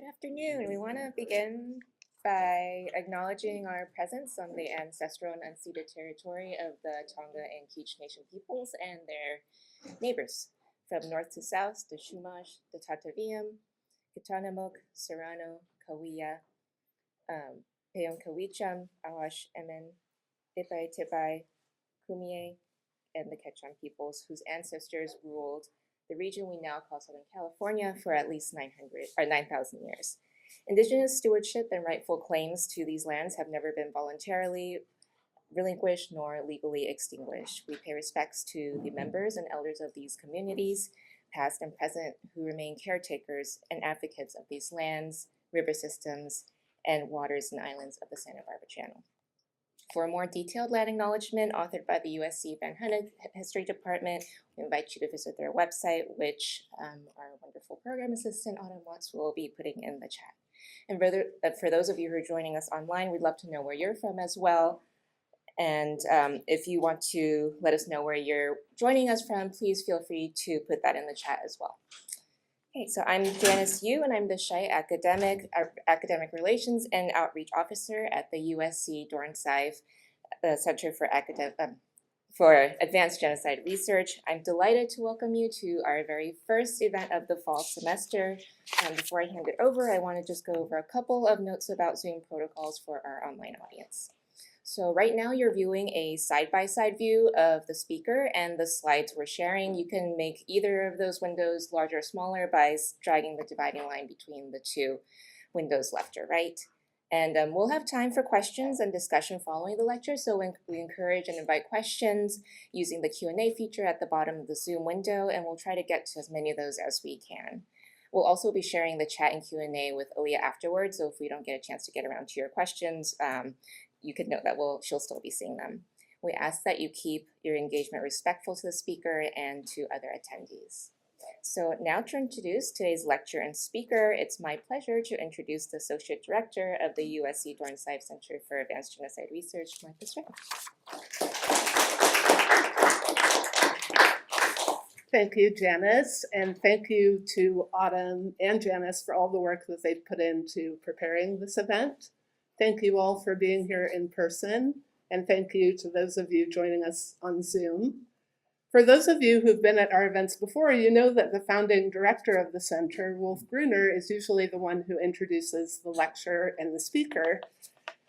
afternoon. We want to begin by acknowledging our presence on the ancestral and unceded territory of the Tonga and Keech Nation peoples and their neighbors. From north to south, the Chumash, the Tataviam, Kitanamok, Serrano, Kawiya, Peonkawicham, Awash Emen, Ipai Tipai, Kumie, and the Quechan peoples whose ancestors ruled the region we now call Southern California for at least 9,000 years. Indigenous stewardship and rightful claims to these lands have never been voluntarily relinquished nor legally extinguished. We pay respects to the members and elders of these communities, past and present, who remain caretakers and advocates of these lands, river systems, and waters and islands of the Santa Barbara Channel. For a more detailed land acknowledgement authored by the USC Van Hunne History Department, we invite you to visit their website, which our wonderful program assistant, Autumn Watts, will be putting in the chat. And for those of you who are joining us online, we'd love to know where you're from as well. And if you want to let us know where you're joining us from, please feel free to put that in the chat as well. Okay, so I'm Janice Yu, and I'm the Shai Academic Relations and Outreach Officer at the USC Dornsife Center for Advanced Genocide Research. I'm delighted to welcome you to our very first event of the fall semester. Before I hand it over, I want to just go over a couple of notes about Zoom protocols for our online audience. So right now you're viewing a side-by-side view of the speaker and the slides we're sharing. You can make either of those windows larger or smaller by dragging the dividing line between the two windows left or right. And we'll have time for questions and discussion following the lecture, so we encourage and invite questions using the Q&A feature at the bottom of the Zoom window, and we'll try to get to as many of those as we can. We'll also be sharing the chat and Q&A with Aliyah afterwards, so if we don't get a chance to get around to your questions, you could note that she'll still be seeing them. We ask that you keep your engagement respectful to the speaker and to other attendees. So now to introduce today's lecturer and speaker, it's my pleasure to introduce the Associate Director of the USC Dornsife Center for Advanced Genocide Research, Martha Stratton. Thank you, Janice, and thank you to Autumn and Janice for all the work that they've put into preparing this event. Thank you all for being here in person, and thank you to those of you joining us on Zoom. For those of you who've been at our events before, you know that the founding director of the center, Wolf Gruner, is usually the one who introduces the lecturer and the speaker.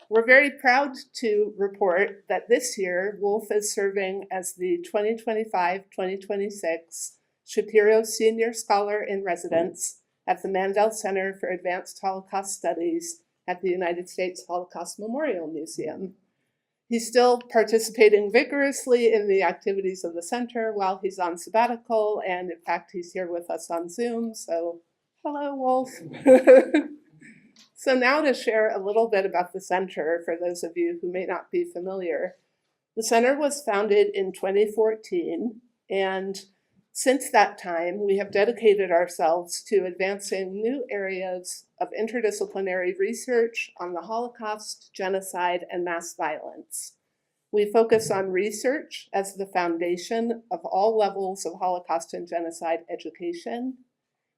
We're very proud to report that this year, Wolf is serving as the 2025-2026 Shapiro Senior Scholar in Residence at the Mandel Center for Advanced Holocaust Studies at the United States Holocaust Memorial Museum. He's still participating vigorously in the activities of the center while he's on sabbatical, and in fact, he's here with us on Zoom, so hello, Wolf. So now to share a little bit about the center for those of you who may not be familiar. The center was founded in 2014, and since that time, we have dedicated ourselves to advancing new areas of interdisciplinary research on the Holocaust, genocide, and mass violence. We focus on research as the foundation of all levels of Holocaust and genocide education.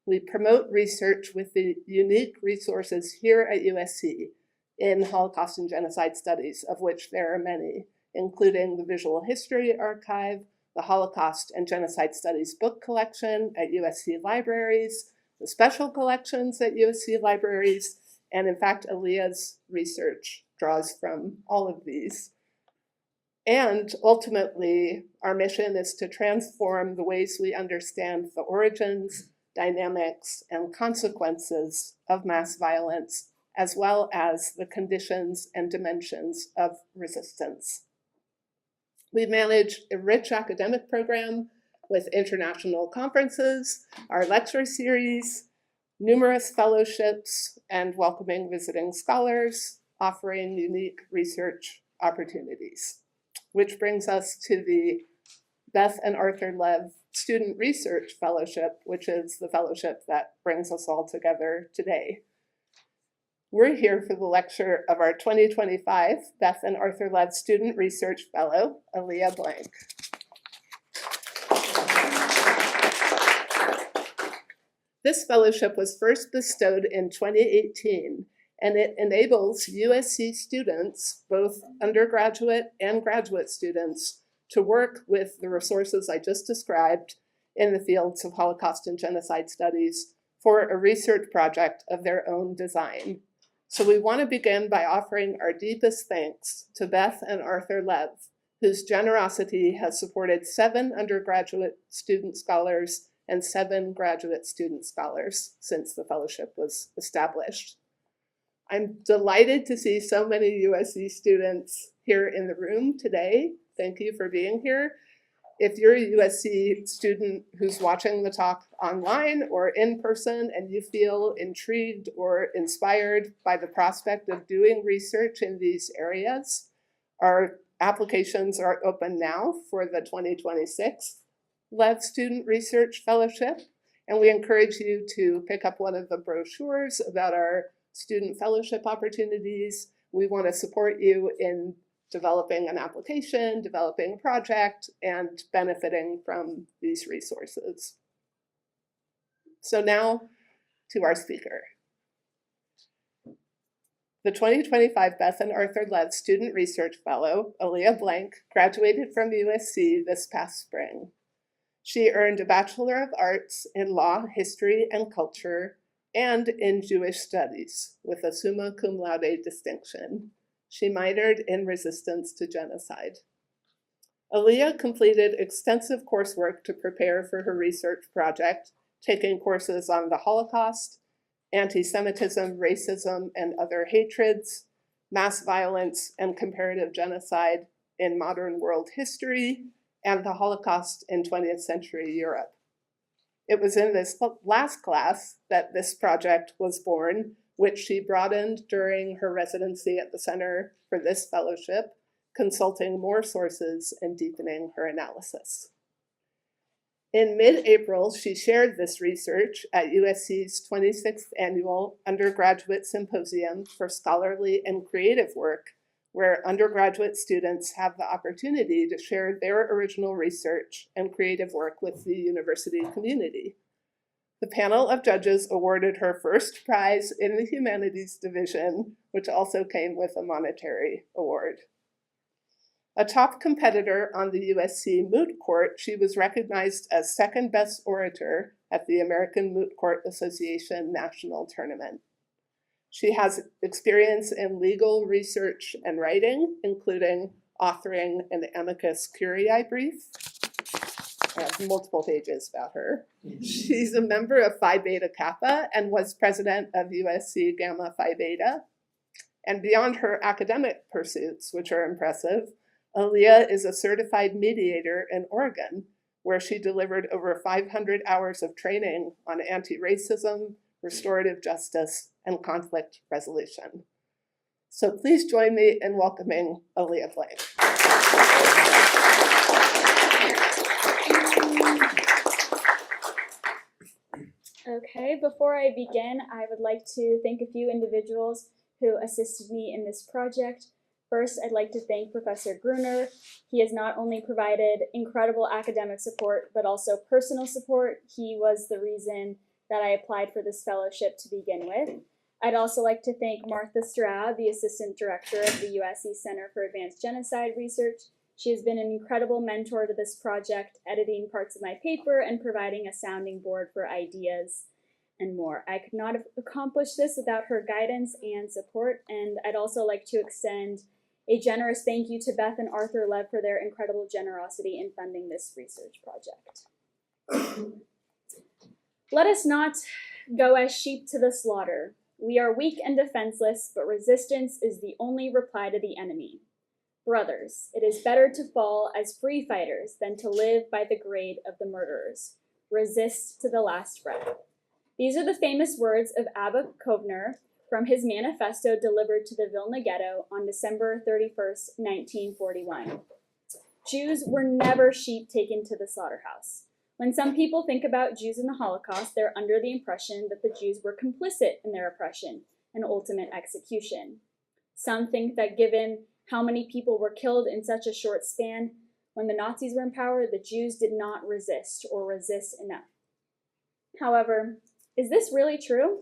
We promote research with the unique resources here at USC in Holocaust and genocide studies, of which there are many, including the Visual History Archive, the Holocaust and Genocide Studies book collection at USC Libraries, the special collections at USC Libraries, and in fact, Aliyah's research draws from all of these. And ultimately, our mission is to transform the ways we understand the origins, dynamics, and consequences of mass violence, as well as the conditions and dimensions of resistance. We manage a rich academic program with international conferences, our lecture series, numerous fellowships, and welcoming visiting scholars, offering unique research opportunities. Which brings us to the Beth and Arthur Lev Student Research Fellowship, which is the fellowship that brings us all together today. We're here for the lecture of our 2025 Beth and Arthur Lev Student Research Fellow, Aliyah Blank. This fellowship was first bestowed in 2018, and it enables USC students, both undergraduate and graduate students, to work with the resources I just described in the fields of Holocaust and genocide studies for a research project of their own design. So we want to begin by offering our deepest thanks to Beth and Arthur Lev, whose generosity has supported 7 undergraduate student scholars and 7 graduate student scholars since the fellowship was established. I'm delighted to see so many USC students here in the room today. Thank you for being here. If you're a USC student who's watching the talk online or in person and you feel intrigued or inspired by the prospect of doing research in these areas, our applications are open now for the 2026 Lev Student Research Fellowship, and we encourage you to pick up one of the brochures about our student fellowship opportunities. We want to support you in developing an application, developing a project, and benefiting from these resources. So now to our speaker. The 2025 Beth and Arthur Lev Student Research Fellow, Aliyah Blank, graduated from USC this past spring. She earned a Bachelor of Arts in Law, History, and Culture, and in Jewish Studies with a summa cum laude distinction. She minored in resistance to genocide. Aliyah completed extensive coursework to prepare for her research project, taking courses on the Holocaust, anti-Semitism, racism, and other hatreds, mass violence and comparative genocide in modern world history, and the Holocaust in 20th century Europe. It was in this last class that this project was born, which she broadened during her residency at the Center for this fellowship, consulting more sources and deepening her analysis. In mid-April, she shared this research at USC's 26th Annual Undergraduate Symposium for Scholarly and Creative Work, where undergraduate students have the opportunity to share their original research and creative work with the university community. The panel of judges awarded her first prize in the Humanities Division, which also came with a monetary award. A top competitor on the USC Moot Court, she was recognized as second best orator at the American Moot Court Association National Tournament. She has experience in legal research and writing, including authoring an amicus curiae brief. I have multiple pages about her. She's a member of Phi Beta Kappa and was president of USC Gamma Phi Beta. And beyond her academic pursuits, which are impressive, Aliyah is a certified mediator in Oregon, where she delivered over 500 hours of training on anti-racism, restorative justice, and conflict resolution. So please join me in welcoming Aliyah Blank. Okay, before I begin, I would like to thank a few individuals who assisted me in this project. First, I'd like to thank Professor Gruner. He has not only provided incredible academic support, but also personal support. He was the reason that I applied for this fellowship to begin with. I'd also like to thank Martha Stroud, the Assistant Director of the USC Center for Advanced Genocide Research. She has been an incredible mentor to this project, editing parts of my paper and providing a sounding board for ideas and more. I could not have accomplished this without her guidance and support, and I'd also like to extend a generous thank you to Beth and Arthur Lev for their incredible generosity in funding this research project. Let us not go as sheep to the slaughter. We are weak and defenseless, but resistance is the only reply to the enemy. Brothers, it is better to fall as free fighters than to live by the grade of the murderers. Resist to the last breath. These are the famous words of Abba Kovno from his manifesto delivered to the Vilna Ghetto on December 31st, 1941. Jews were never sheep taken to the slaughterhouse. When some people think about Jews in the Holocaust, they're under the impression that the Jews were complicit in their oppression and ultimate execution. Some think that given how many people were killed in such a short span, when the Nazis were in power, the Jews did not resist or resist enough. However, Is this really true?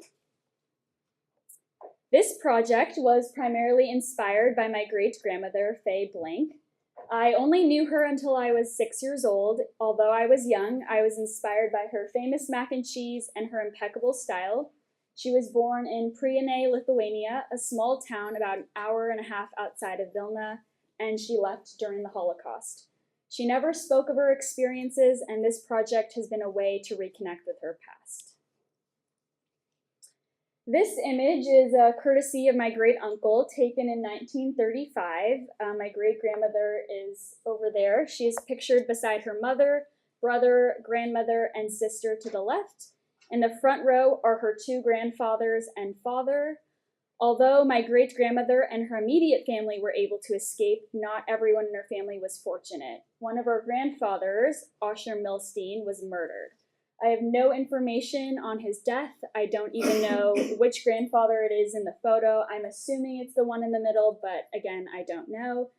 This project was primarily inspired by my great-grandmother, Faye Blank. I only knew her until I was 6 years old. Although I was young, I was inspired by her famous mac and cheese and her impeccable style. She was born in Prienai, Lithuania, a small town about an hour and a half outside of Vilna, and she left during the Holocaust. She never spoke of her experiences, and this project has been a way to reconnect with her past. This image is a courtesy of my great uncle, taken in 1935. My great grandmother is over there. She is pictured beside her mother, brother, grandmother, and sister to the left. In the front row are her two grandfathers and father. Although my great grandmother and her immediate family were able to escape, not everyone in her family was fortunate. One of her grandfathers, Osher Milstein, was murdered. I have no information on his death. I don't even know which grandfather it is in the photo. I'm assuming it's the one in the middle, but again, I don't know.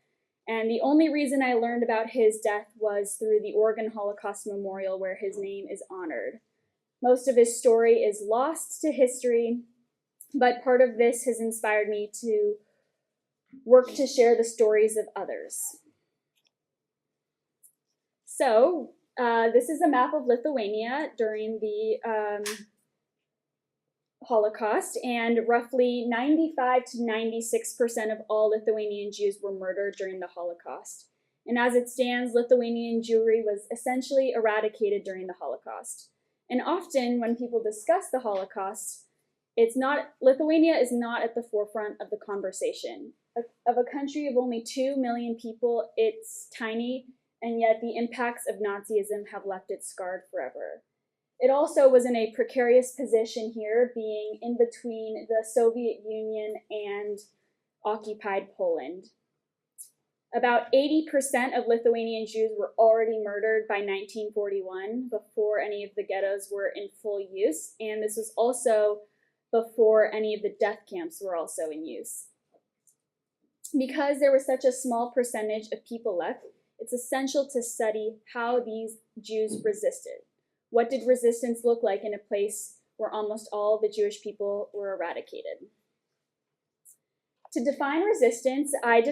And the only reason I learned about his death was through the Oregon Holocaust Memorial, where his name is honored. Most of his story is lost to history, but part of this has inspired me to work to share the stories of others. So, this is a map of Lithuania during the Holocaust, and roughly 95 to 96% of all Lithuanian Jews were murdered during the Holocaust. And as it stands, Lithuanian Jewry was essentially eradicated during the Holocaust. And often when people discuss the Holocaust, Lithuania is not at the forefront of the conversation. Of a country of only 2 million people, it's tiny, and yet the impacts of Nazism have left it scarred forever. It also was in a precarious position here, being in between the Soviet Union and occupied Poland. About 80% of Lithuanian Jews were already murdered by 1941, before any of the ghettos were in full use, and this was also before any of the death camps were also in use. Because there was such a small percentage of people left, it's essential to study how these Jews resisted. What did resistance look like in a place where almost all the Jewish people were eradicated? To define resistance, I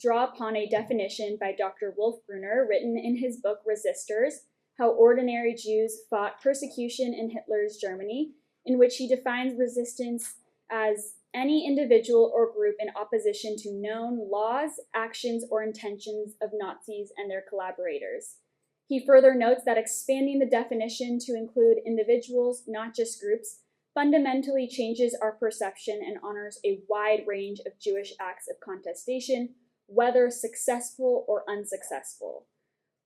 draw upon a definition by Dr. Wolf Brunner, written in his book Resistors, How Ordinary Jews Fought Persecution in Hitler's Germany, in which he defines resistance as any individual or group in opposition to known laws, actions, or intentions of Nazis and their collaborators. He further notes that expanding the definition to include individuals, not just groups, fundamentally changes our perception and honors a wide range of Jewish acts of contestation, whether successful or unsuccessful.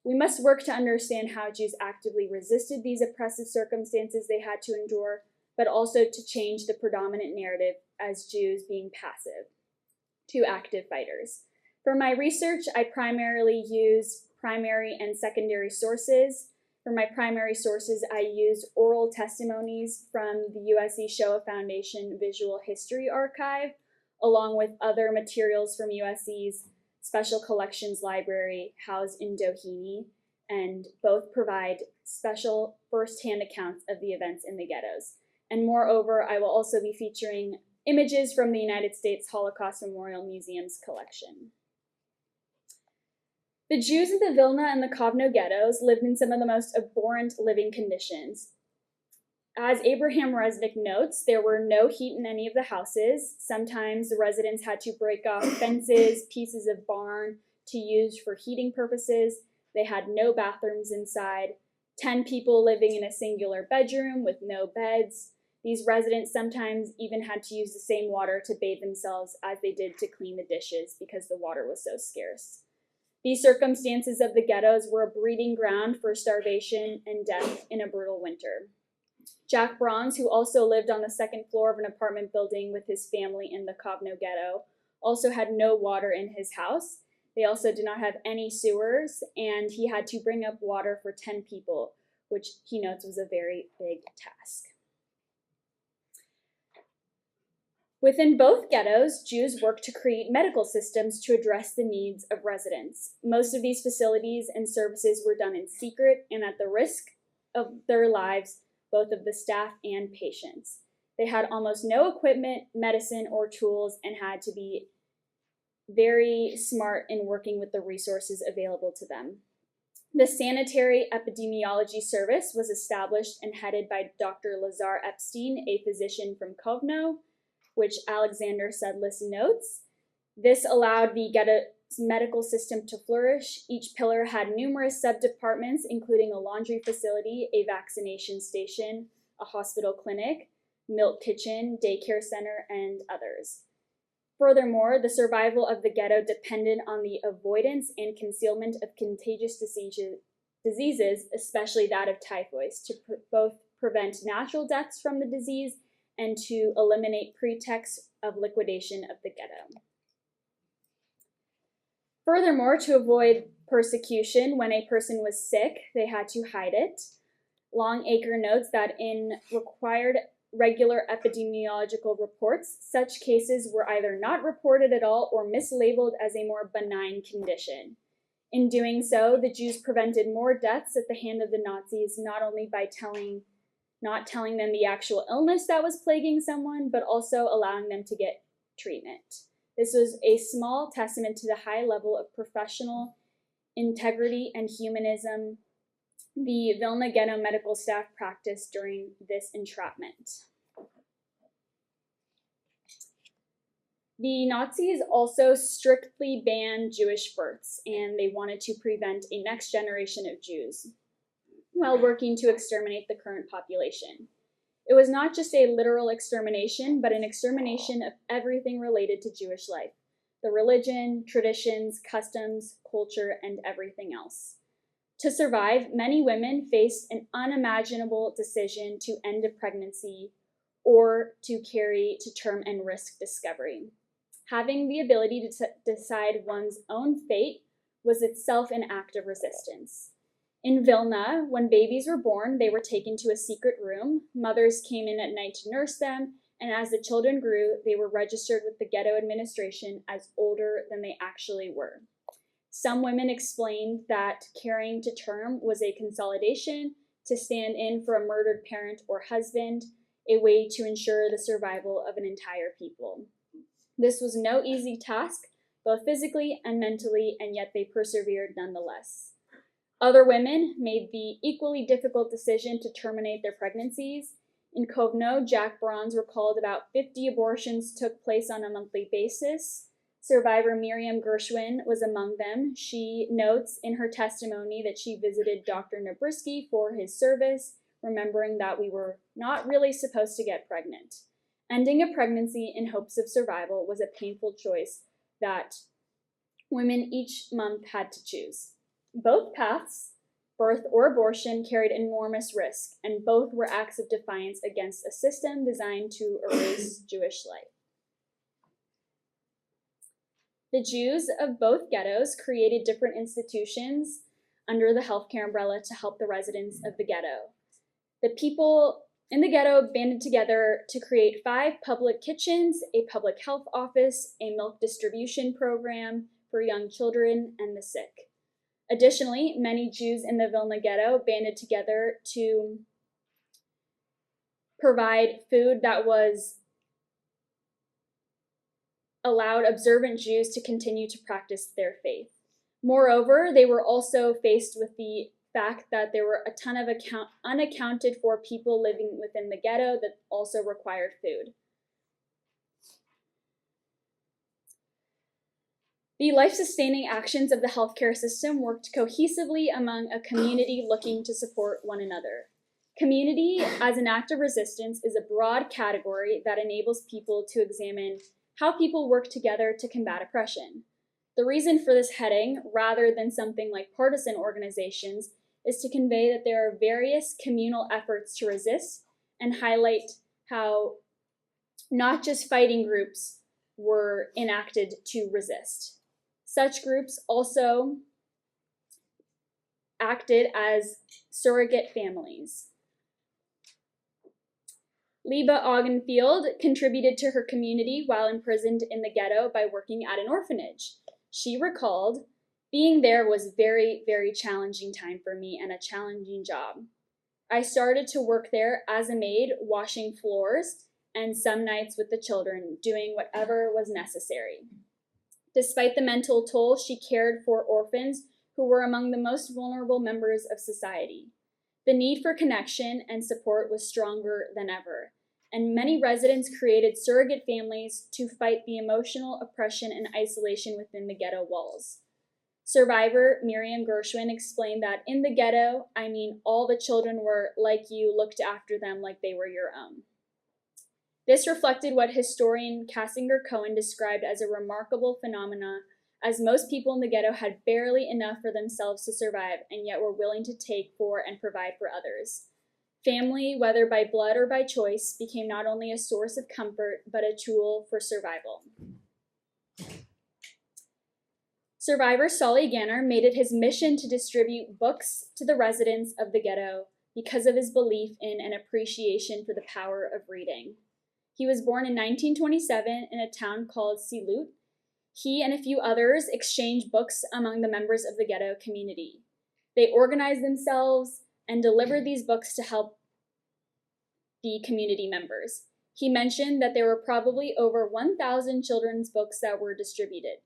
We must work to understand how Jews actively resisted these oppressive circumstances they had to endure, but also to change the predominant narrative as Jews being passive to active fighters. For my research, I primarily use primary and secondary sources. For my primary sources, I use oral testimonies from the USC Shoah Foundation Visual History Archive, along with other materials from USC's Special Collections Library housed in Doheny, and both provide special first-hand accounts of the events in the ghettos. And moreover, I will also be featuring images from the United States Holocaust Memorial Museum's collection. The Jews in the Vilna and the Kovno ghettos lived in some of the most abhorrent living conditions. As Abraham Resnick notes, there were no heat in any of the houses. Sometimes the residents had to break off fences, pieces of barn to use for heating purposes. They had no bathrooms inside, 10 people living in a singular bedroom with no beds. These residents sometimes even had to use the same water to bathe themselves as they did to clean the dishes because the water was so scarce. These circumstances of the ghettos were a breeding ground for starvation and death in a brutal winter. Jack Bronze, who also lived on the second floor of an apartment building with his family in the Kovno ghetto, also had no water in his house. They also did not have any sewers, and he had to bring up water for 10 people, which he notes was a very big task. Within both ghettos, Jews worked to create medical systems to address the needs of residents. Most of these facilities and services were done in secret and at the risk of their lives both of the staff and patients. They had almost no equipment, medicine, or tools, and had to be very smart in working with the resources available to them. The Sanitary Epidemiology Service was established and headed by Dr. Lazar Epstein, a physician from Kovno, which Alexander Sedlis notes. This allowed the ghetto's medical system to flourish. Each pillar had numerous sub-departments, including a laundry facility, a vaccination station, a hospital clinic, milk kitchen, daycare center, and others. Furthermore, the survival of the ghetto depended on the avoidance and concealment of contagious diseases, especially that of typhoid, to both prevent natural deaths from the disease and to eliminate pretexts of liquidation of the ghetto. Furthermore, to avoid persecution, when a person was sick, they had to hide it. Longacre notes that in required regular epidemiological reports, such cases were either not reported at all or mislabeled as a more benign condition. In doing so, the Jews prevented more deaths at the hand of the Nazis, not only by not telling them the actual illness that was plaguing someone, but also allowing them to get treatment. This was a small testament to the high level of professional integrity and humanism the Vilna Ghetto medical staff practiced during this entrapment. The Nazis also strictly banned Jewish births, and they wanted to prevent a next generation of Jews while working to exterminate the current population. It was not just a literal extermination, but an extermination of everything related to Jewish life: the religion, traditions, customs, culture, and everything else. To survive, many women faced an unimaginable decision to end a pregnancy or to carry to term and risk discovery. Having the ability to decide one's own fate was itself an act of resistance. In Vilna, when babies were born, they were taken to a secret room. Mothers came in at night to nurse them, and as the children grew, they were registered with the ghetto administration as older than they actually were. Some women explained that carrying to term was a consolidation to stand in for a murdered parent or husband, a way to ensure the survival of an entire people. This was no easy task, both physically and mentally, and yet they persevered nonetheless. Other women made the equally difficult decision to terminate their pregnancies. In Kovno, Jack Bronze recalled about 50 abortions took place on a monthly basis. Survivor Miriam Gershwin was among them. She notes in her testimony that she visited Dr. Nabrisky for his service, remembering that we were not really supposed to get pregnant. Ending a pregnancy in hopes of survival was a painful choice that women each month had to choose. Both paths, birth or abortion, carried enormous risk, and both were acts of defiance against a system designed to erase Jewish life. The Jews of both ghettos created different institutions under the healthcare umbrella to help the residents of the ghetto. The people in the ghetto banded together to create 5 public kitchens, a public health office, a milk distribution program for young children and the sick. Additionally, many Jews in the Vilna ghetto banded together to provide food that was allowed observant Jews to continue to practice their faith. Moreover, they were also faced with the fact that there were a ton of unaccounted for people living within the ghetto that also required food. The life-sustaining actions of the healthcare system worked cohesively among a community looking to support one another. Community, as an act of resistance, is a broad category that enables people to examine how people work together to combat oppression. The reason for this heading, rather than something like partisan organizations, is to convey that there are various communal efforts to resist and highlight how not just fighting groups were enacted to resist. Such groups also acted as surrogate families. Liba Augenfield contributed to her community while imprisoned in the ghetto by working at an orphanage. She recalled, "Being there was very, very challenging time for me and a challenging job. I started to work there as a maid, washing floors, and some nights with the children, doing whatever was necessary. Despite the mental toll, she cared for orphans who were among the most vulnerable members of society. The need for connection and support was stronger than ever, and many residents created surrogate families to fight the emotional oppression and isolation within the ghetto walls. Survivor Miriam Gershwin explained that in the ghetto, I mean all the children were like you, looked after them like they were your own. This reflected what historian Cassinger Cohen described as a remarkable phenomenon, as most people in the ghetto had barely enough for themselves to survive and yet were willing to take for and provide for others. Family, whether by blood or by choice, became not only a source of comfort, but a tool for survival. Survivor Solly Ganner made it his mission to distribute books to the residents of the ghetto because of his belief in and appreciation for the power of reading. He was born in 1927 in a town called Silut. He and a few others exchanged books among the members of the ghetto community. They organized themselves and delivered these books to help the community members. He mentioned that there were probably over 1,000 children's books that were distributed.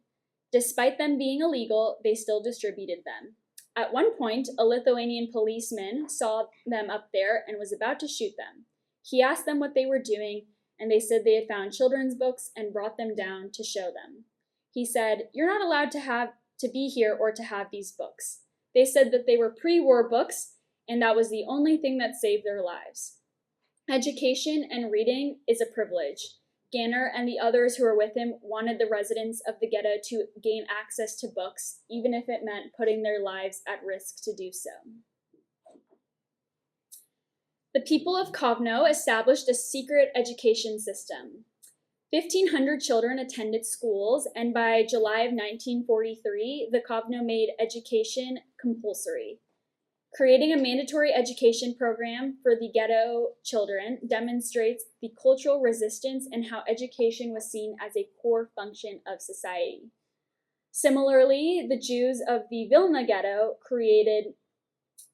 Despite them being illegal, they still distributed them. At one point, a Lithuanian policeman saw them up there and was about to shoot them. He asked them what they were doing, and they said they had found children's books and brought them down to show them. He said, "You're not allowed to be here or to have these books." They said that they were pre-war books, and that was the only thing that saved their lives. Education and reading is a privilege. Ganner and the others who were with him wanted the residents of the ghetto to gain access to books, even if it meant putting their lives at risk to do so. The people of Kovno established a secret education system. 1,500 children attended schools, and by July of 1943, the Kovno made education compulsory. Creating a mandatory education program for the ghetto children demonstrates the cultural resistance and how education was seen as a core function of society. Similarly, the Jews of the Vilna ghetto created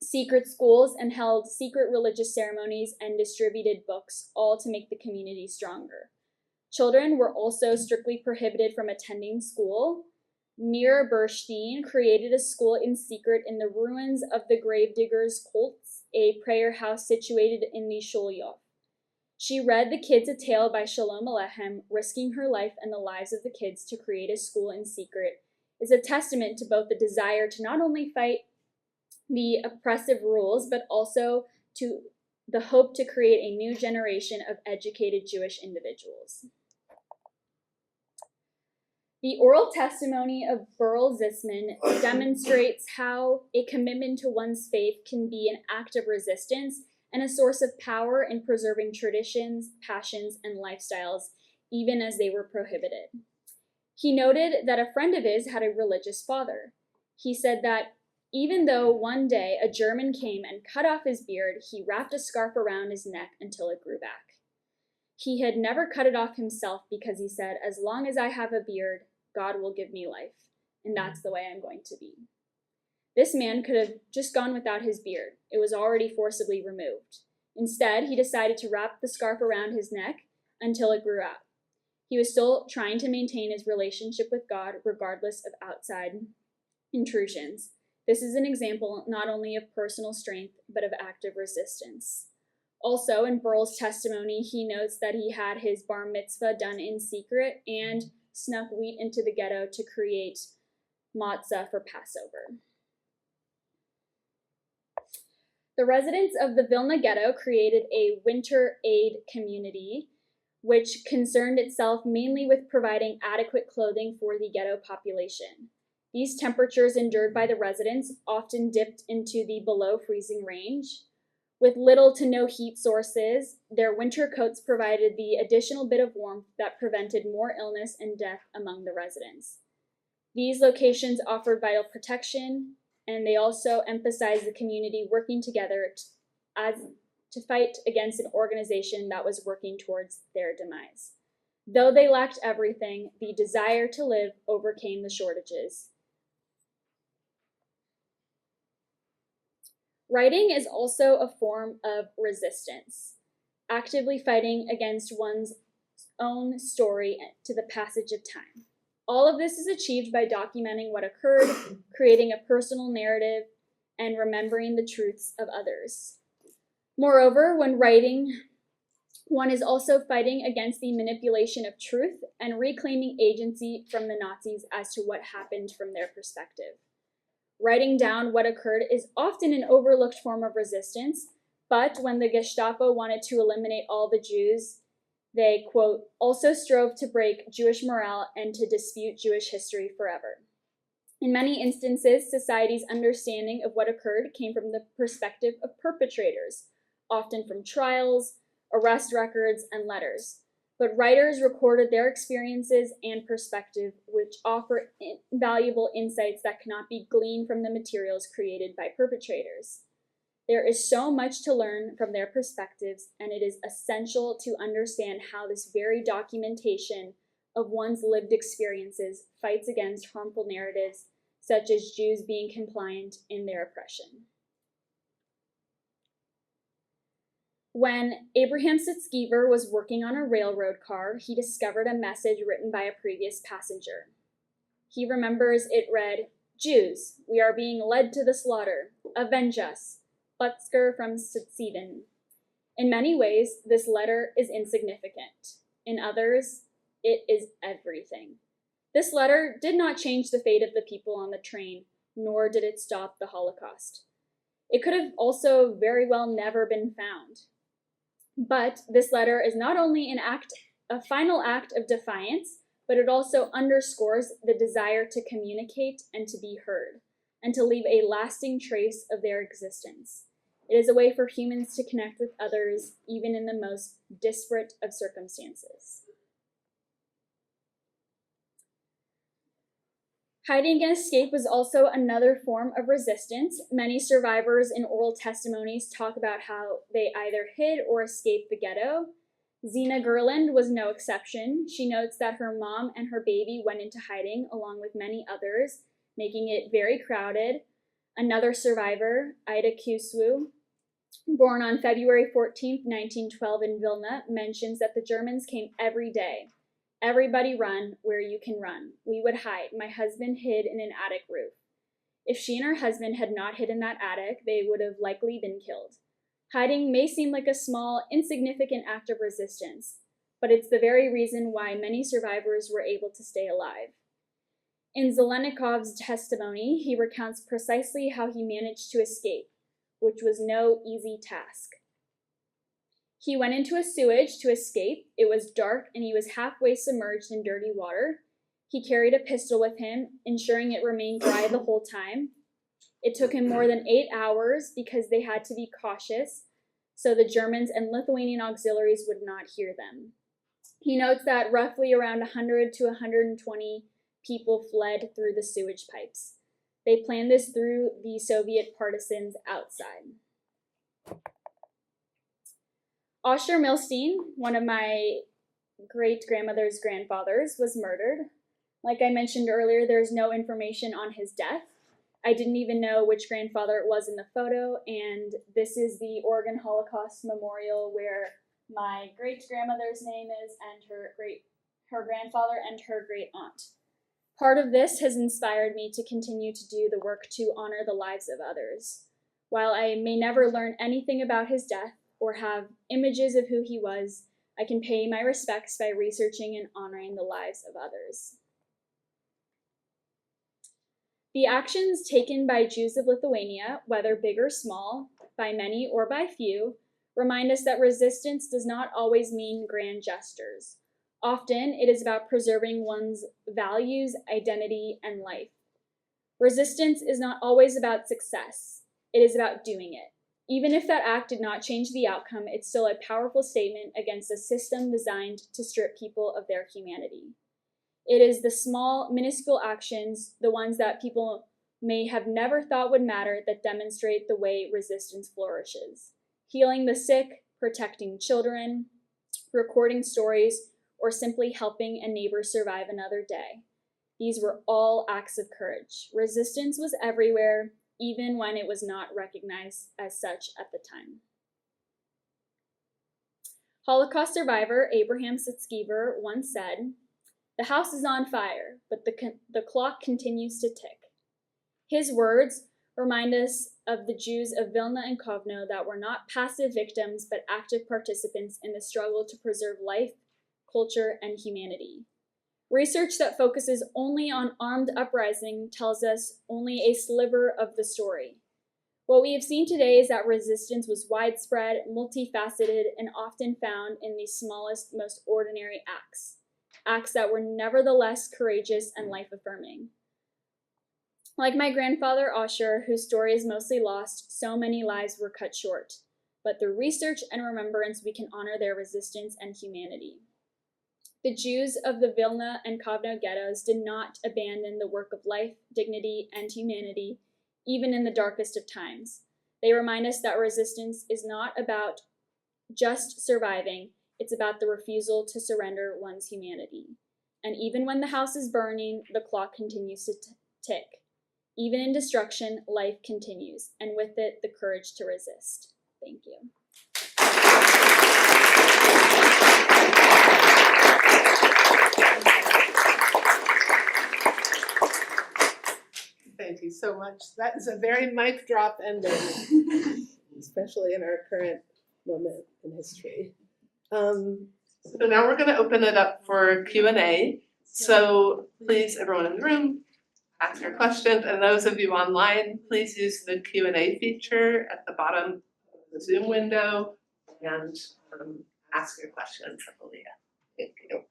secret schools and held secret religious ceremonies and distributed books, all to make the community stronger. Children were also strictly prohibited from attending school. Nir Burstein created a school in secret in the ruins of the Gravediggers' Colts, a prayer house situated in the Sholyov. She read the kids a tale by Shalom Aleichem, risking her life and the lives of the kids to create a school in secret, is a testament to both the desire to not only fight the oppressive rules, but also to the hope to create a new generation of educated Jewish individuals. The oral testimony of Burl Zisman demonstrates how a commitment to one's faith can be an act of resistance and a source of power in preserving traditions, passions, and lifestyles, even as they were prohibited. He noted that a friend of his had a religious father. He said that even though one day a German came and cut off his beard, he wrapped a scarf around his neck until it grew back. He had never cut it off himself because he said, "As long as I have a beard, God will give me life, and that's the way I'm going to be." This man could have just gone without his beard. It was already forcibly removed. Instead, he decided to wrap the scarf around his neck until it grew out. He was still trying to maintain his relationship with God regardless of outside intrusions. This is an example not only of personal strength, but of active resistance. Also, in Burl's testimony, he notes that he had his bar mitzvah done in secret and snuck wheat into the ghetto to create matzah for Passover. The residents of the Vilna ghetto created a winter aid community, which concerned itself mainly with providing adequate clothing for the ghetto population. These temperatures endured by the residents often dipped into the below freezing range. With little to no heat sources, their winter coats provided the additional bit of warmth that prevented more illness and death among the residents. These locations offered vital protection, and they also emphasized the community working together to fight against an organization that was working towards their demise. Though they lacked everything, the desire to live overcame the shortages. Writing is also a form of resistance, actively fighting against one's own story to the passage of time. All of this is achieved by documenting what occurred, creating a personal narrative, and remembering the truths of others. Moreover, when writing, one is also fighting against the manipulation of truth and reclaiming agency from the Nazis as to what happened from their perspective. Writing down what occurred is often an overlooked form of resistance, but when the Gestapo wanted to eliminate all the Jews, they, quote, also strove to break Jewish morale and to dispute Jewish history forever. In many instances, society's understanding of what occurred came from the perspective of perpetrators, often from trials, arrest records, and letters. But writers recorded their experiences and perspective, which offer invaluable insights that cannot be gleaned from the materials created by perpetrators. There is so much to learn from their perspectives, and it is essential to understand how this very documentation of one's lived experiences fights against harmful narratives, such as Jews being compliant in their oppression. When Abraham Sitzkever was working on a railroad car, he discovered a message written by a previous passenger. He remembers it read, "Jews, we are being led to the slaughter. Avenge us. Butsker from Sitzeven." In many ways, this letter is insignificant. In others, it is everything. This letter did not change the fate of the people on the train, nor did it stop the Holocaust. It could have also very well never been found. But this letter is not only a final act of defiance, but it also underscores the desire to communicate and to be heard, and to leave a lasting trace of their existence. It is a way for humans to connect with others, even in the most disparate of circumstances. Hiding and escape was also another form of resistance. Many survivors in oral testimonies talk about how they either hid or escaped the ghetto. Zena Gerland was no exception. She notes that her mom and her baby went into hiding along with many others, making it very crowded. Another survivor, Ida Kuswu, born on February 14, 1912 in Vilna, mentions that the Germans came every day. "Everybody run where you can run. We would hide. My husband hid in an attic roof. If she and her husband had not hid in that attic, they would have likely been killed." Hiding may seem like a small, insignificant act of resistance, but it's the very reason why many survivors were able to stay alive. In Zelenikov's testimony, he recounts precisely how he managed to escape, which was no easy task. He went into a sewage to escape. It was dark and he was halfway submerged in dirty water. He carried a pistol with him, ensuring it remained dry the whole time. It took him more than 8 hours because they had to be cautious, so the Germans and Lithuanian auxiliaries would not hear them. He notes that roughly around 100 to 120 people fled through the sewage pipes. They planned this through the Soviet partisans outside. Osher Milstein, one of my great-grandmother's grandfathers, was murdered. Like I mentioned earlier, there's no information on his death. I didn't even know which grandfather it was in the photo, and this is the Oregon Holocaust Memorial where my great-grandmother's name is, and her grandfather and her great-aunt. Part of this has inspired me to continue to do the work to honor the lives of others. While I may never learn anything about his death or have images of who he was, I can pay my respects by researching and honoring the lives of others. The actions taken by Jews of Lithuania, whether big or small, by many or by few, remind us that resistance does not always mean grand gestures. Often, it is about preserving one's values, identity, and life. Resistance is not always about success. It is about doing it. Even if that act did not change the outcome, it's still a powerful statement against a system designed to strip people of their humanity. It is the small, minuscule actions, the ones that people may have never thought would matter, that demonstrate the way resistance flourishes. Healing the sick, protecting children, recording stories, or simply helping a neighbor survive another day. These were all acts of courage. Resistance was everywhere, even when it was not recognized as such at the time. Holocaust survivor Abraham Sitzkever once said, "The house is on fire, but the clock continues to tick." His words remind us of the Jews of Vilna and Kovno that were not passive victims, but active participants in the struggle to preserve life, culture, and humanity. Research that focuses only on armed uprising tells us only a sliver of the story. What we have seen today is that resistance was widespread, multifaceted, and often found in the smallest, most ordinary acts. Acts that were nevertheless courageous and life-affirming. Like my grandfather Asher, whose story is mostly lost, so many lives were cut short. But through research and remembrance, we can honor their resistance and humanity. The Jews of the Vilna and Kovno Ghettos did not abandon the work of life, dignity, and humanity, even in the darkest of times. They remind us that resistance is not about just surviving, it's about the refusal to surrender one's humanity. And even when the house is burning, the clock continues to tick. Even in destruction, life continues, and with it, the courage to resist. Thank you. Thank you so much. That is a very mic drop ending, especially in our current moment in history. So now we're going to open it up for Q&A. So please, everyone in the room, ask your questions. And those of you online, please use the Q&A feature at the bottom of the Zoom window and ask your questions of Aliyah. Thank you.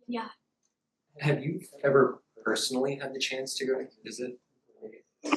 Yeah. Have you ever personally had the chance to go visit?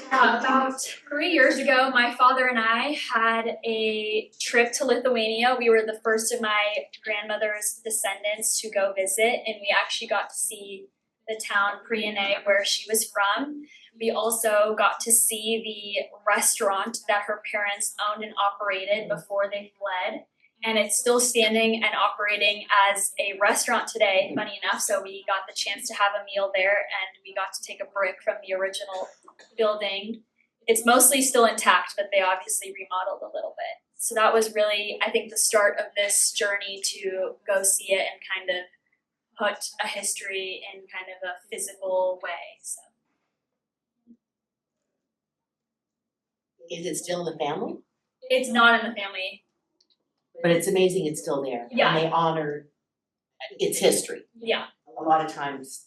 About 3 years ago, my father and I had a trip to Lithuania. We were the first of my grandmother's descendants to go visit, and we actually got to see the town Priene where she was from. We also got to see the restaurant that her parents owned and operated before they fled. And it's still standing and operating as a restaurant today, funny enough. So we got the chance to have a meal there, and we got to take a brick from the original building. It's mostly still intact, but they obviously remodeled a little bit. So that was really, I think, the start of this journey to go see it and kind of put a history in kind of a physical way. So. Is it still in the family? It's not in the family. But it's amazing it's still there. Yeah. And they honor its history. Yeah. A lot of times,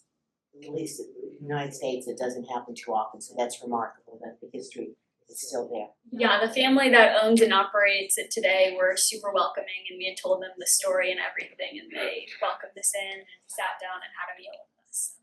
at least in the United States, it doesn't happen too often. So that's remarkable that the history is still there. Yeah, the family that owns and operates it today were super welcoming, and we had told them the story and everything, and they welcomed us in and sat down and had a meal with us.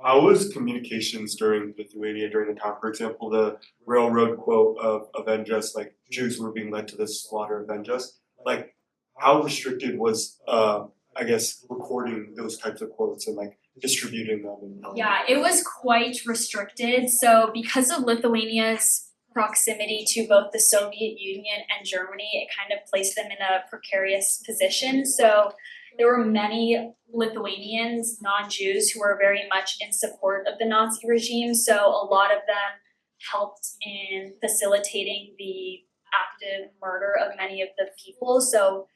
How was communications during Lithuania during the time? For example, the railroad quote of "Avenge us," like Jews were being led to this slaughter, avenge us. Like, how restricted was, I guess, recording those types of quotes and like distributing them? Yeah, it was quite restricted. So because of Lithuania's proximity to both the Soviet Union and Germany, it kind of placed them in a precarious position. So there were many Lithuanians, non-Jews, who were very much in support of the Nazi regime. So a lot of them helped in facilitating the active murder of many of the people. So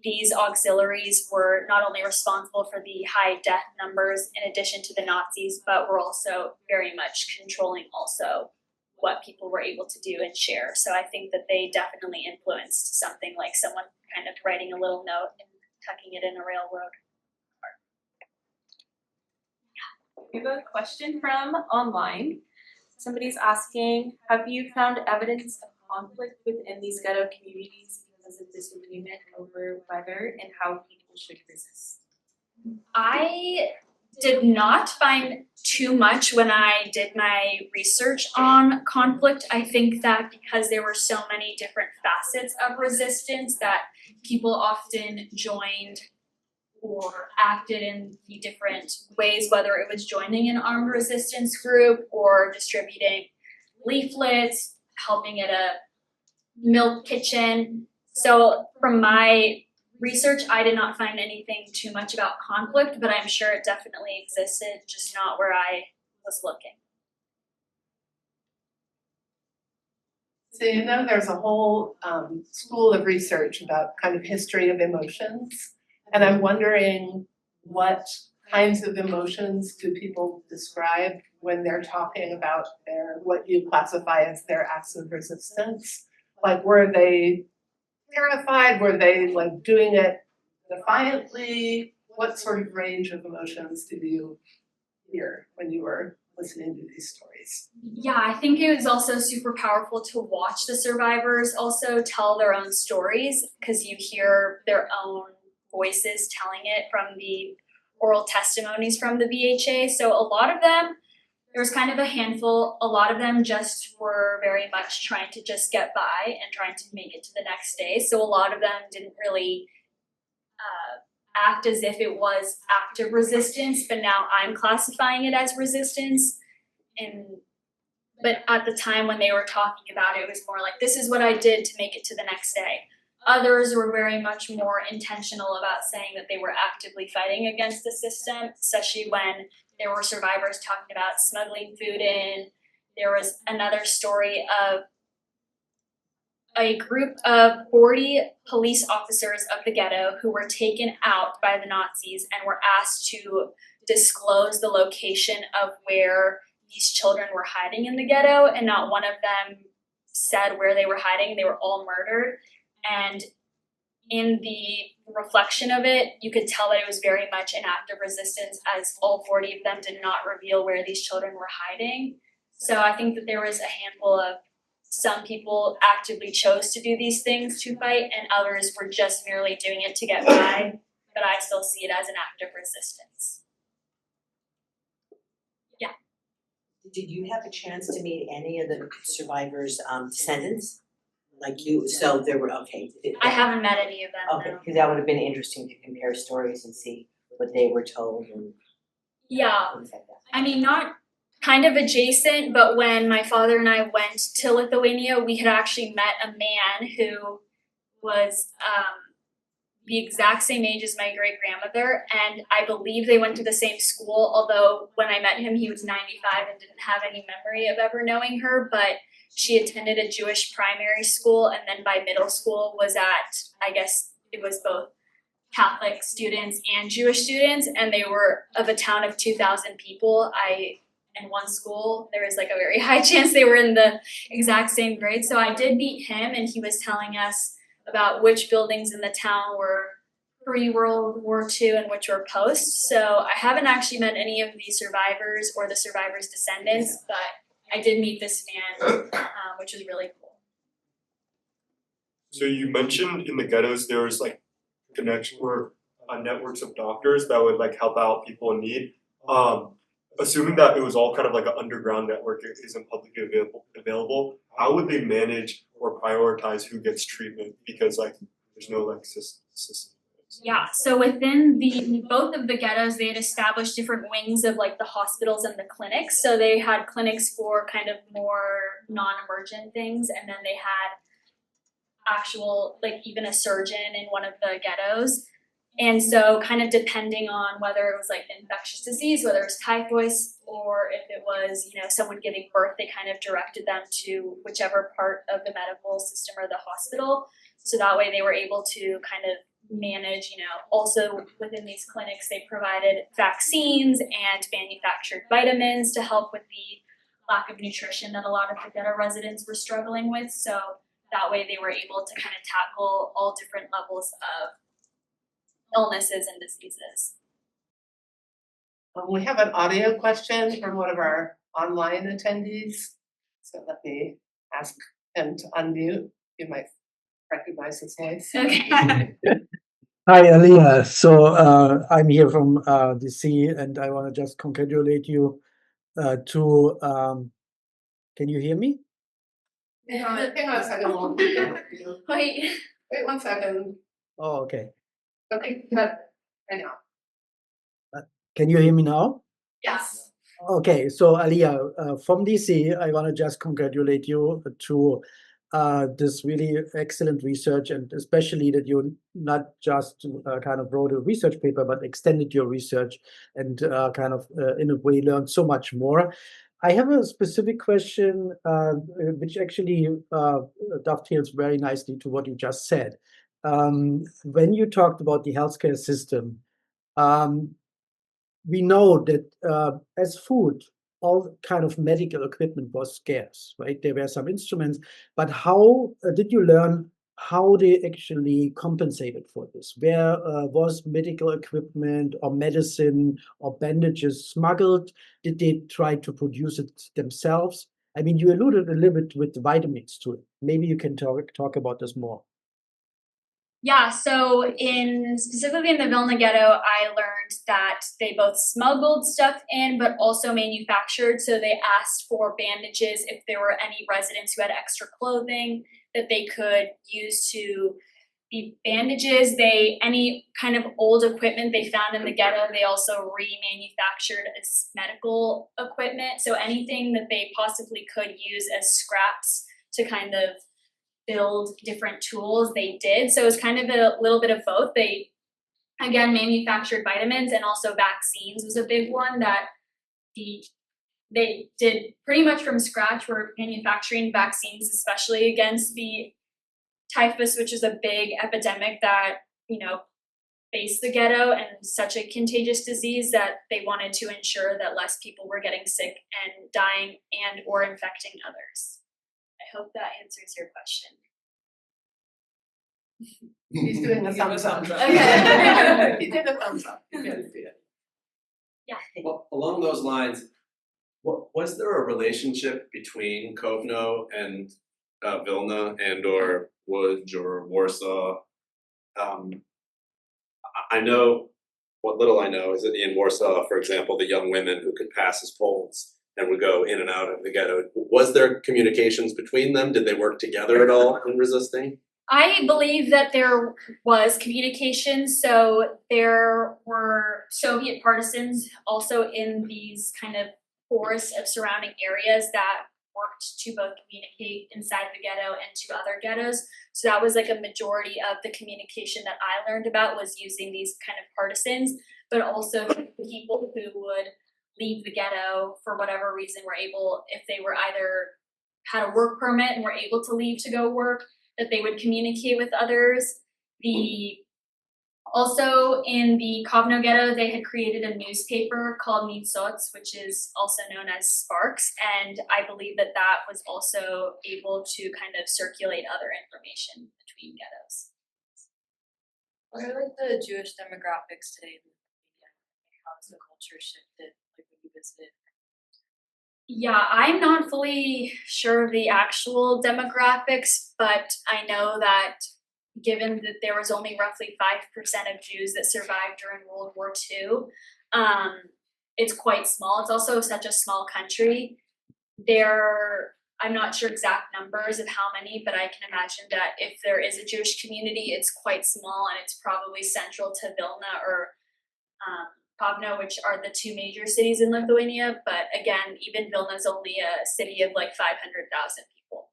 these auxiliaries were not only responsible for the high death numbers in addition to the Nazis, but were also very much controlling also what people were able to do and share. So I think that they definitely influenced something like someone kind of writing a little note and tucking it in a railroad. We have a question from online. Somebody's asking, have you found evidence of conflict within these ghetto communities because of disagreement over whether and how people should resist? I did not find too much when I did my research on conflict. I think that because there were so many different facets of resistance that people often joined or acted in the different ways, whether it was joining an armed resistance group or distributing leaflets, helping at a milk kitchen. So from my research, I did not find anything too much about conflict, but I'm sure it definitely existed, just not where I was looking. So you know there's a whole school of research about kind of history of emotions. And I'm wondering what kinds of emotions do people describe when they're talking about what you classify as their acts of resistance? Like, were they terrified? Were they like doing it defiantly? What sort of range of emotions did you hear when you were listening to these stories? Yeah, I think it was also super powerful to watch the survivors also tell their own stories, because you hear their own voices telling it from the oral testimonies from the VHA. So a lot of them, there was kind of a handful, a lot of them just were very much trying to just get by and trying to make it to the next day. So a lot of them didn't really act as if it was active resistance, but now I'm classifying it as resistance. But at the time when they were talking about it, it was more like, this is what I did to make it to the next day. Others were very much more intentional about saying that they were actively fighting against the system, especially when there were survivors talking about smuggling food in. There was another story of a group of 40 police officers of the ghetto who were taken out by the Nazis and were asked to disclose the location of where these children were hiding in the ghetto, and not one of them said where they were hiding. They were all murdered. And in the reflection of it, you could tell that it was very much an act of resistance, as all 40 of them did not reveal where these children were hiding. So I think that there was a handful of some people actively chose to do these things to fight, and others were just merely doing it to get by, but I still see it as an act of resistance. Yeah. Did you have a chance to meet any of the survivors' descendants? Like you, so there were, okay. I haven't met any of them. Okay, No. because that would have been interesting to compare stories and see what they were told and Yeah, things like that. I mean, not kind of adjacent, but when my father and I went to Lithuania, we had actually met a man who was the exact same age as my great grandmother, and I believe they went to the same school, although when I met him he was 95 and didn't have any memory of ever knowing her, but she attended a Jewish primary school, and then by middle school was at, I guess it was both Catholic students and Jewish students, and they were of a town of 2,000 people. In one school, there was like a very high chance they were in the exact same grade. So I did meet him, and he was telling us about which buildings in the town were pre-World War II and which were post. So I haven't actually met any of the survivors or the survivors' descendants, but I did meet this man, which was really cool. So you mentioned in the ghettos there was like connection or networks of doctors that would like help out people in need. Assuming that it was all kind of like an underground network, it isn't publicly available, how would they manage or prioritize who gets treatment? Because like there's no like system. Yeah, so within both of the ghettos, they had established different wings of like the hospitals and the clinics. So they had clinics for kind of more non-emergent things, and then they had actual, like even a surgeon in one of the ghettos. And so kind of depending on whether it was like infectious disease, whether it was typhoid, or if it was, someone giving birth, they kind of directed them to whichever part of the medical system or the hospital. So that way they were able to kind of manage, also within these clinics, they provided vaccines and manufactured vitamins to help with the lack of nutrition that a lot of the ghetto residents were struggling with. So that way they were able to kind of tackle all different levels of illnesses and diseases. We have an audio question from one of our online attendees. So let me ask him to unmute. You might recognize his voice. Okay. Hi, Aliyah. So I'm here from DC, and I want to just congratulate you to. Can you hear me? Hang on a second. Wait. Wait 1 second. Oh, okay. Okay, but I know. Can you hear me now? Yes. Okay, so Aliyah, from DC, I want to just congratulate you to this really excellent research, and especially that you not just kind of wrote a research paper, but extended your research and in a way learned so much more. I have a specific question, which actually dovetails very nicely to what you just said. When you talked about the healthcare system, we know that as food, all kind of medical equipment was scarce, right? There were some instruments, but how did you learn how they actually compensated for this? Where was medical equipment or medicine or bandages smuggled? Did they try to produce it themselves? I mean, you alluded a little bit with the vitamins to it. Maybe you can talk about this more. Yeah, so specifically in the Vilna Ghetto, I learned that they both smuggled stuff in, but also manufactured. So they asked for bandages if there were any residents who had extra clothing that they could use to be bandages. Any kind of old equipment they found in the ghetto, they also remanufactured as medical equipment. So anything that they possibly could use as scraps to kind of build different tools, they did. So it was kind of a little bit of both. They again manufactured vitamins, and also vaccines was a big one that they did pretty much from scratch. Were manufacturing vaccines, especially against the typhus, which is a big epidemic that faced the ghetto, and such a contagious disease that they wanted to ensure that less people were getting sick and dying and or infecting others. I hope that answers your question. He's doing a thumbs up. Okay. He did a thumbs up. You can see it. Yeah. Well, along those lines, was there a relationship between Kovno and Vilna and or Łódź or Warsaw? I know, what little I know is that in Warsaw, for example, the young women who could pass as Poles and would go in and out of the ghetto. Was there communications between them? Did they work together at all in resisting? I believe that there was communication. So there were Soviet partisans also in these kind of forests of surrounding areas that worked to both communicate inside the ghetto and to other ghettos. So that was like a majority of the communication that I learned about, was using these kind of partisans, but also people who would leave the ghetto for whatever reason were able, if they were either had a work permit and were able to leave to go work, that they would communicate with others. Also in the Kovno Ghetto, they had created a newspaper called Nitsots, which is also known as Sparks, and I believe that that was also able to kind of circulate other information between ghettos. What are like the Jewish demographics today? How has the culture shifted, like when you visited? Yeah, I'm not fully sure of the actual demographics, but I know that given that there was only roughly 5% of Jews that survived during World War II, it's quite small. It's also such a small country. I'm not sure exact numbers of how many, but I can imagine that if there is a Jewish community, it's quite small, and it's probably central to Vilna or Kovno, which are the two major cities in Lithuania. But again, even Vilna is only a city of like 500,000 people.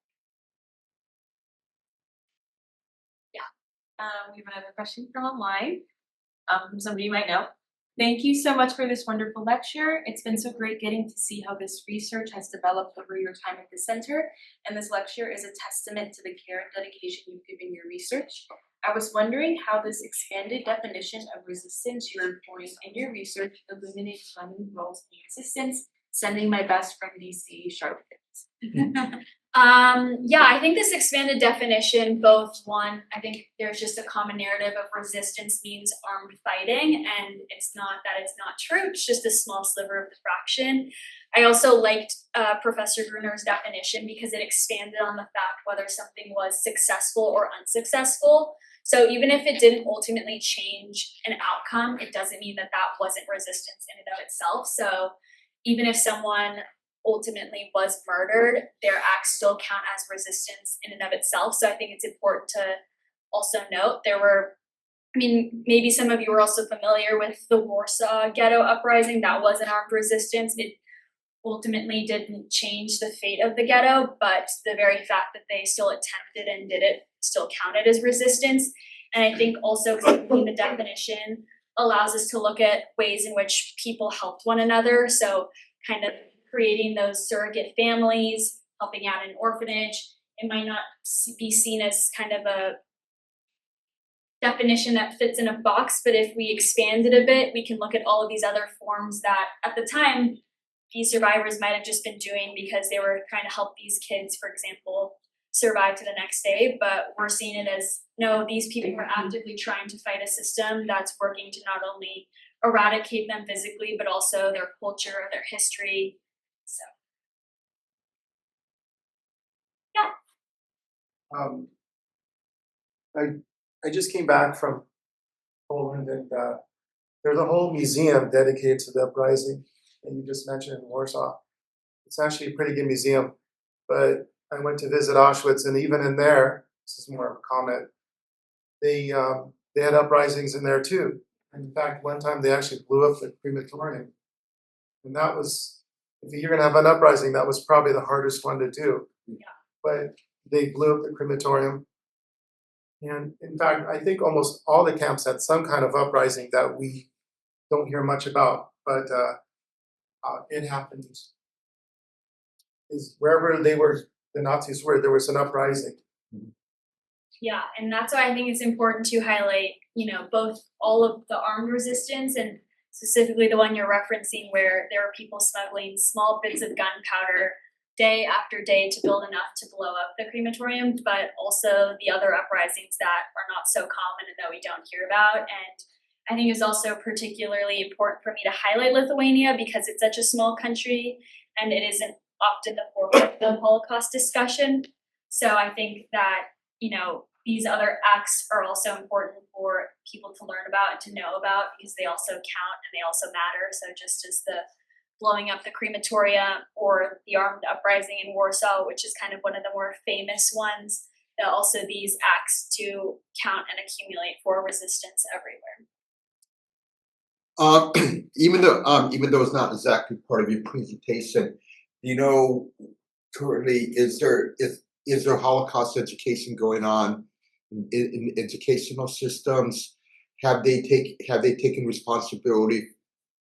We have another question from online, from somebody you might know. Thank you so much for this wonderful lecture. It's been so great getting to see how this research has developed over your time at the center, and this lecture is a testament to the care and dedication you've given your research. I was wondering how this expanded definition of resistance you're employing in your research illuminates women's roles in resistance. Sending my best from DC, Charlotte. Yeah, I think this expanded definition, I think there's just a common narrative of resistance means armed fighting, and it's not true. It's just a small sliver of the fraction. I also liked Professor Gruner's definition because it expanded on the fact whether something was successful or unsuccessful. So even if it didn't ultimately change an outcome, it doesn't mean that that wasn't resistance in and of itself. So even if someone ultimately was murdered, their acts still count as resistance in and of itself. So I think it's important to also note maybe some of you are also familiar with the Warsaw Ghetto uprising. That was an armed resistance. It ultimately didn't change the fate of the ghetto, but the very fact that they still attempted and did it still counted as resistance. And I think also extending the definition allows us to look at ways in which people helped one another. So kind of creating those surrogate families, helping out in an orphanage. It might not be seen as kind of a definition that fits in a box, but if we expand it a bit, we can look at all of these other forms that at the time these survivors might have just been doing because they were trying to help these kids, for example, survive to the next day. But we're seeing it as, no, these people are actively trying to fight a system that's working to not only eradicate them physically, but also their culture, their history. So, yeah. I just came back from Poland, and there's a whole museum dedicated to the uprising that you just mentioned in Warsaw. It's actually a pretty good museum, but I went to visit Auschwitz, and even in there, this is more of a comment, they had uprisings in there too. In fact, one time they actually blew up the crematorium, and that was, if you're gonna have an uprising, that was probably the hardest one to do. Yeah. But they blew up the crematorium. And in fact, I think almost all the camps had some kind of uprising that we don't hear much about, but it happened. Is wherever they were, the Nazis were, there was an uprising. Yeah, and that's why I think it's important to highlight, both all of the armed resistance and specifically the one you're referencing where there were people smuggling small bits of gunpowder day after day to build enough to blow up the crematorium, but also the other uprisings that are not so common and that we don't hear about. And I think it's also particularly important for me to highlight Lithuania because it's such a small country and it isn't often the forefront of the Holocaust discussion. So I think that, these other acts are also important for people to learn about and to know about because they also count and they also matter. So just as the blowing up the crematorium or the armed uprising in Warsaw, which is kind of one of the more famous ones, that also these acts do count and accumulate for resistance everywhere. Even though it's not exactly part of your presentation, currently is there Holocaust education going on in educational systems? Have they taken responsibility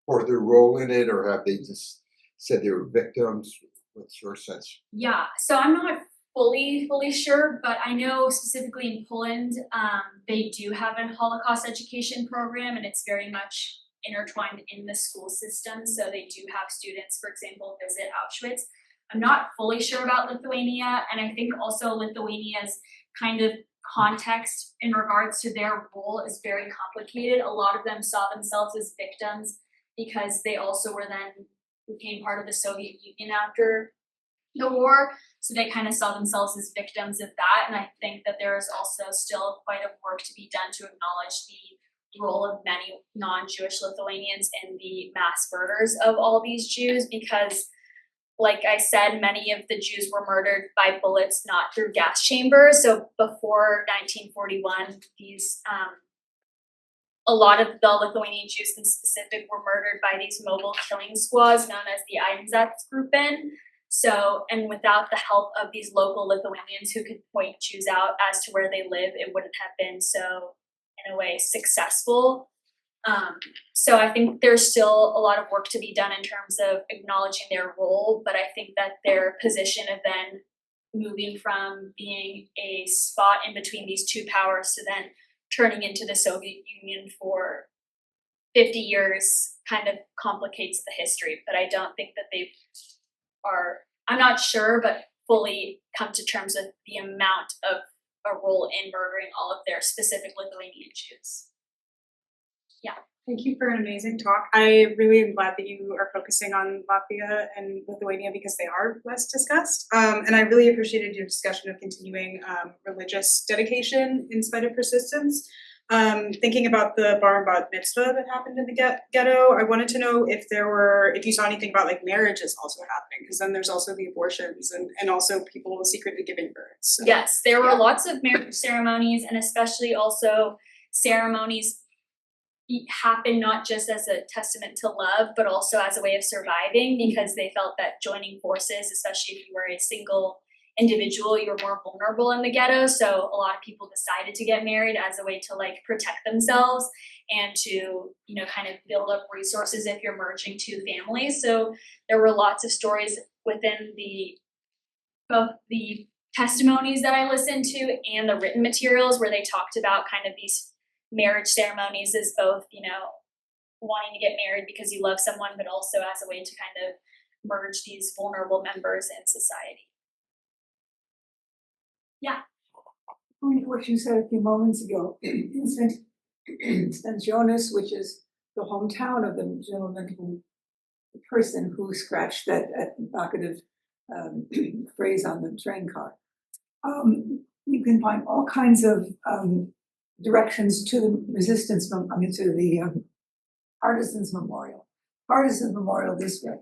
for their role in it, or have they just said they were victims? What's your sense? Yeah, so I'm not fully sure, but I know specifically in Poland, they do have a Holocaust education program, and it's very much intertwined in the school system. So they do have students, for example, visit Auschwitz. I'm not fully sure about Lithuania, and I think also Lithuania's kind of context in regards to their role is very complicated. A lot of them saw themselves as victims because they also became part of the Soviet Union after the war. So they kind of saw themselves as victims of that. And I think that there is also still quite a work to be done to acknowledge the role of many non-Jewish Lithuanians in the mass murders of all these Jews, because like I said, many of the Jews were murdered by bullets, not through gas chambers. So before 1941, a lot of the Lithuanian Jews in specific were murdered by these mobile killing squads known as the Einsatzgruppen. So, and without the help of these local Lithuanians who could point Jews out as to where they live, it wouldn't have been so, in a way, successful. So I think there's still a lot of work to be done in terms of acknowledging their role, but I think that their position of then moving from being a spot in between these two powers to then turning into the Soviet Union for 50 years kind of complicates the history. But I don't think that I'm not sure, but fully come to terms with the amount of a role in murdering all of their specific Lithuanian Jews. Yeah. Thank you for an amazing talk. I really am glad that you are focusing on Latvia and Lithuania because they are less discussed. And I really appreciated your discussion of continuing religious dedication in spite of persistence. Thinking about the bar and bat mitzvah that happened in the ghetto, I wanted to know if you saw anything about like marriages also happening, because then there's also the abortions and also people secretly giving birth. So, yes, there were lots of marriage ceremonies, and especially also ceremonies happened not just as a testament to love, but also as a way of surviving, because they felt that joining forces, especially if you were a single individual, you were more vulnerable in the ghetto. So a lot of people decided to get married as a way to like protect themselves and to, you know, kind of build up resources if you're merging two families. So there were lots of stories within both the testimonies that I listened to and the written materials where they talked about kind of these marriage ceremonies as both, you know, wanting to get married because you love someone, but also as a way to kind of merge these vulnerable members in society. Yeah. Going to what you said a few moments ago, in St. Jonas, which is the hometown of the gentleman the person who scratched that evocative phrase on the train car. You can find all kinds of directions to the resistance, to the Artisans Memorial. Artisans Memorial this way,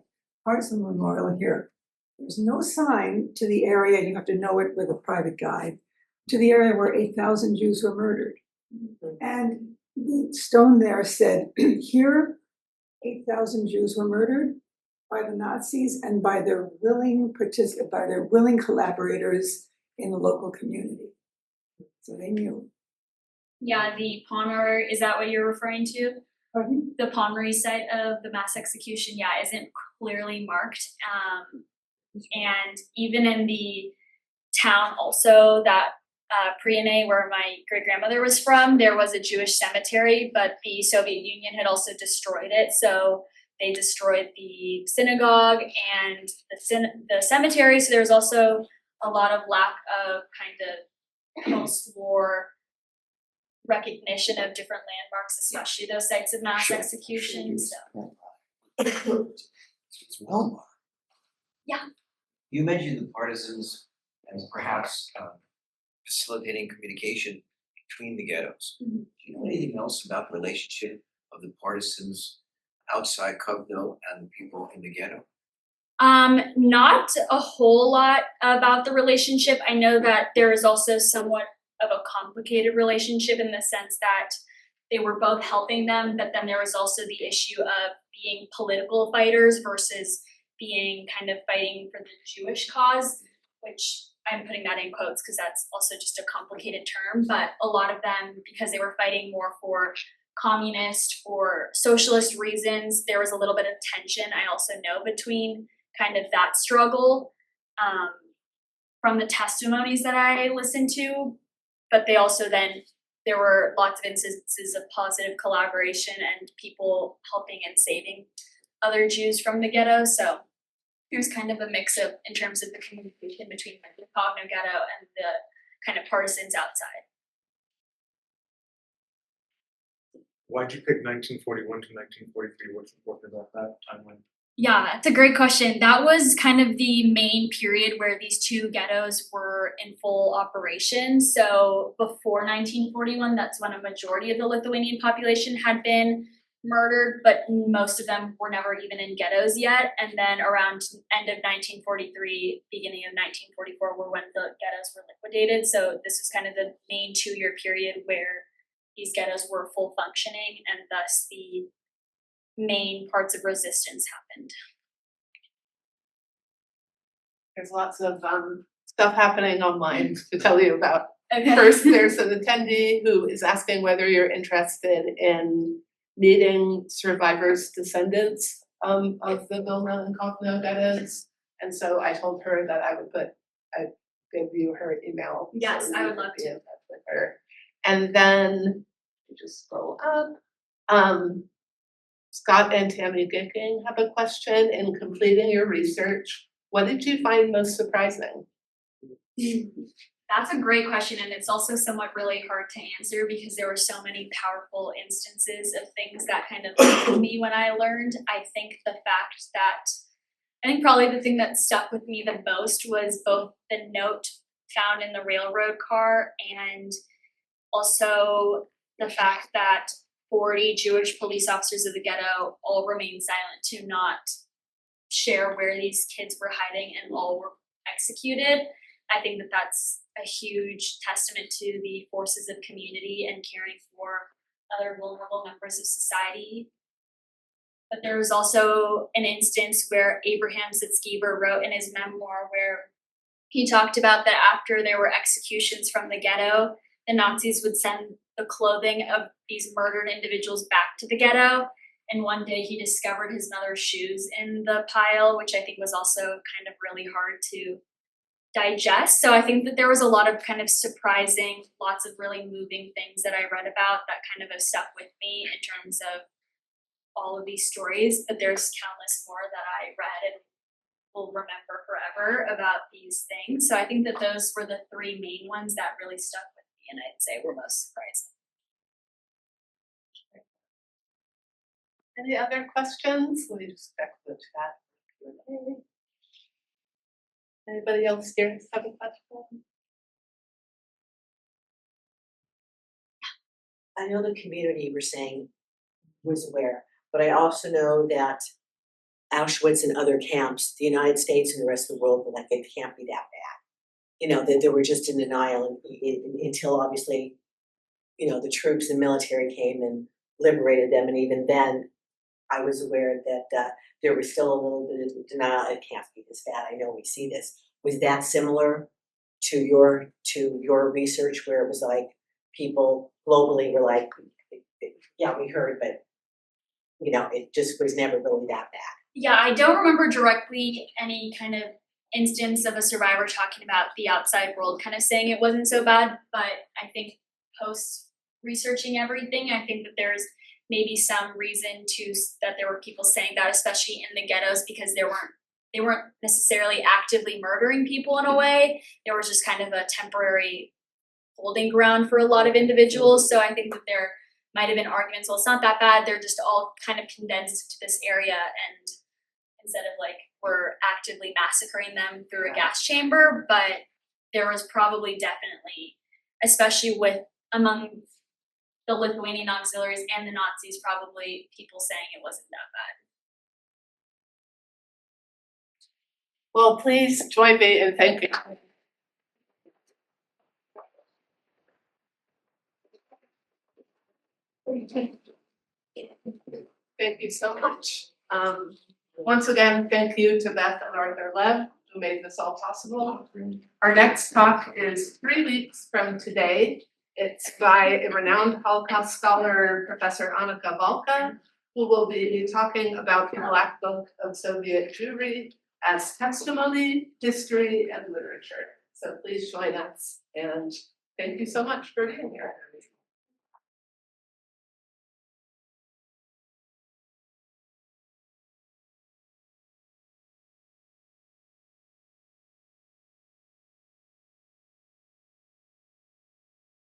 Artisan Memorial here. There's no sign to the area, you have to know it with a private guide, to the area where 8,000 Jews were murdered. And the stone there said, here, 8,000 Jews were murdered by the Nazis and by their willing collaborators in the local community. So they knew. Yeah, the Ponmery, is that what you're referring to? Pardon? The Ponmery site of the mass execution, yeah, isn't clearly marked. And even in the town also that Priene, where my great-grandmother was from, there was a Jewish cemetery, but the Soviet Union had also destroyed it. So they destroyed the synagogue and the cemetery. So there was also a lot of lack of kind of post-war recognition of different landmarks, especially those sites of mass execution. So. It's well marked. Yeah. You mentioned the partisans as perhaps facilitating communication between the ghettos. Mm-hmm. Do you know anything else about the relationship of the partisans outside Kovno and the people in the ghetto? Not a whole lot about the relationship. I know that there is also somewhat of a complicated relationship in the sense that they were both helping them, but then there was also the issue of being political fighters versus being kind of fighting for the Jewish cause, which I'm putting that in quotes because that's also just a complicated term, but a lot of them, because they were fighting more for communist or socialist reasons, there was a little bit of tension, I also know, between kind of that struggle from the testimonies that I listened to, but they also then, there were lots of instances of positive collaboration and people helping and saving other Jews from the ghetto, so it was kind of a mix of, in terms of the communication between the Kovno ghetto and the kind of partisans outside. Why'd you pick 1941 to 1943? What's important about that timeline? Yeah, it's a great question. That was kind of the main period where these two ghettos were in full operation. So before 1941, that's when a majority of the Lithuanian population had been murdered, but most of them were never even in ghettos yet. And then around end of 1943, beginning of 1944 were when the ghettos were liquidated. So this was kind of the main 2-year period where these ghettos were full functioning, and thus the main parts of resistance happened. There's lots of stuff happening online to tell you about. Okay. First, there's an attendee who is asking whether you're interested in meeting survivors' descendants of the Vilna and Kovno Ghettos. And so I told her that I'd give you her email. Yes, so I would you love could be to. in touch with her. And then you just scroll up. Scott and Tammy Gicking have a question. In completing your research, what did you find most surprising? That's a great question, and it's also somewhat really hard to answer because there were so many powerful instances of things that kind of stuck me when I learned. I think probably the thing that stuck with me the most was both the note found in the railroad car and also the fact that 40 Jewish police officers of the ghetto all remained silent to not share where these kids were hiding and all were executed. I think that that's a huge testament to the forces of community and caring for other vulnerable members of society. But there was also an instance where Abraham Sitzgeber wrote in his memoir where he talked about that after there were executions from the ghetto, the Nazis would send the clothing of these murdered individuals back to the ghetto. And one day he discovered his mother's shoes in the pile, which I think was also kind of really hard to digest. So I think that there was a lot of kind of surprising, lots of really moving things that I read about that kind of have stuck with me in terms of all of these stories. But there's countless more that I read and will remember forever about these things. So I think that those were the three main ones that really stuck with me and I'd say were most surprising. Any other questions? Let me just check the chat. Anybody else here have a question? I know the community we're saying was aware, but I also know that Auschwitz and other camps, the United States and the rest of the world were like, it can't be that bad. You know, that they were just in denial until obviously, you know, the troops and military came and liberated them. And even then, I was aware that there was still a little bit of denial. It can't be this bad. I know we see this. Was that similar to your research, where it was like people globally were like, yeah, we heard, but you know, it just was never really that bad? Yeah, I don't remember directly any kind of instance of a survivor talking about the outside world kind of saying it wasn't so bad, but I think post researching everything, I think that there's maybe some reason that there were people saying that, especially in the ghettos, because they weren't necessarily actively murdering people in a way. There was just kind of a temporary holding ground for a lot of individuals. So I think that there might have been arguments, well, it's not that bad, they're just all kind of condensed to this area, and instead of like we're actively massacring them through a gas chamber. But there was probably definitely, especially with among the Lithuanian auxiliaries and the Nazis, probably people saying it wasn't that bad. Well, please join me in thanking. Thank you so much. Once again, thank you to Beth and Arthur Lev, who made this all possible. Our next talk is 3 weeks from today. It's by a renowned Holocaust scholar, Professor Annika Valka, who will be talking about the Black Book of Soviet Jewry as testimony, history, and literature. So please join us, and thank you so much for being here.